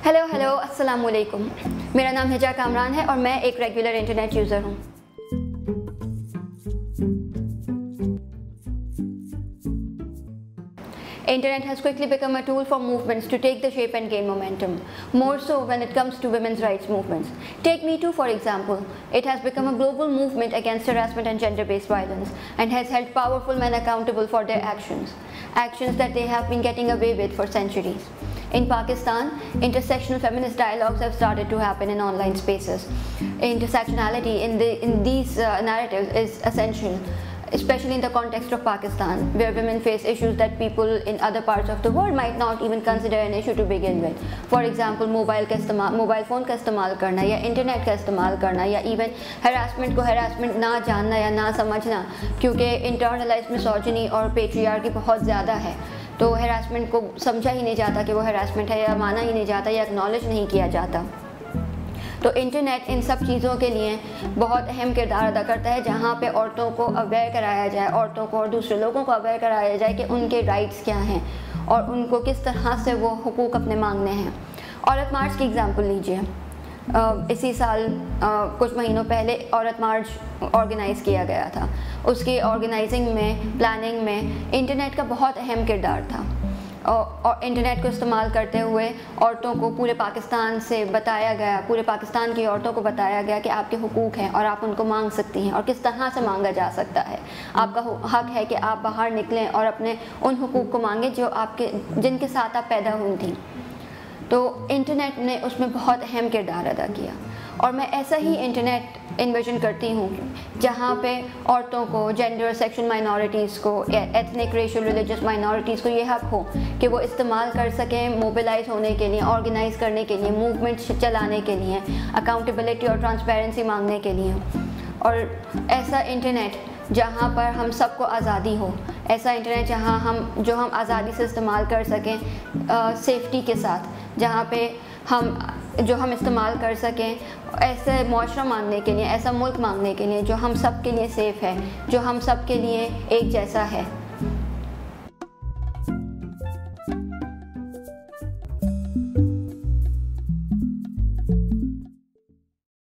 Hello अस्सलाम वालेकुम। मेरा नाम हिजा कामरान है और मैं एक रेगुलर इंटरनेट यूज़र हूँ। Internet has quickly become a tool for movements to take the shape and gain momentum, more so when it comes to women's rights movements. Take Me Too for example. It has become a global movement against harassment and gender-based violence and has held powerful men accountable for their actions that they have been getting away with for centuries. In Pakistan, intersectional feminist dialogues have started to happen in online spaces. Intersectionality in these narratives is essential, especially in the context of Pakistan, where women face issues that people in other parts of the world might not even consider an issue to begin with. For example, mobile phone का इस्तेमाल करना या internet का इस्तेमाल करना या even harassment को harassment ना जानना या ना समझना, क्योंकि internalized misogyny और patriarchy बहुत ज़्यादा है, तो harassment को समझा ही नहीं जाता कि वो harassment है या माना ही नहीं जाता या acknowledge नहीं किया जाता। तो इंटरनेट इन सब चीज़ों के लिए बहुत अहम किरदार अदा करता है, जहाँ पे औरतों को अवेयर कराया जाए, औरतों को और दूसरे लोगों को अवेयर कराया जाए कि उनके राइट्स क्या हैं और उनको किस तरह से वो हुकूक अपने मांगने हैं। औरत मार्च की एग्जांपल लीजिए। इसी साल कुछ महीनों पहले औरत मार्च ऑर्गेनाइज़ किया गया था। उसकी ऑर्गेनाइजिंग में, प्लानिंग में इंटरनेट का बहुत अहम किरदार था और इंटरनेट को इस्तेमाल करते हुए औरतों को पूरे पाकिस्तान से बताया गया, पूरे पाकिस्तान की औरतों को बताया गया कि आपके हुकूक हैं और आप उनको मांग सकती हैं और किस तरह से मांगा जा सकता है। आपका हक है कि आप बाहर निकलें और अपने उन हुकूक को मांगें जिनके साथ आप पैदा हुई थी। तो इंटरनेट ने उसमें बहुत अहम किरदार अदा किया और मैं ऐसा ही इंटरनेट इन्विजन करती हूँ जहाँ पे औरतों को, जेंडर सेक्शुअल माइनॉरिटीज़ को, एथनिक रेशियल रिलीजियस माइनॉरिटीज़ को ये हक हो कि वो इस्तेमाल कर सकें मोबिलाइज होने के लिए, ऑर्गेनाइज करने के लिए, मूवमेंट चलाने के लिए, अकाउंटेबिलिटी और ट्रांसपेरेंसी मांगने के लिए। और ऐसा इंटरनेट जहाँ पर हम सबको आज़ादी हो, ऐसा इंटरनेट जहाँ हम आज़ादी से इस्तेमाल कर सकें सेफ्टी के साथ, जहाँ पे हम इस्तेमाल कर सकें ऐसे मुआशरा मांगने के लिए, ऐसा मुल्क मांगने के लिए जो हम सब के लिए सेफ़ है, जो हम सब के लिए एक जैसा है।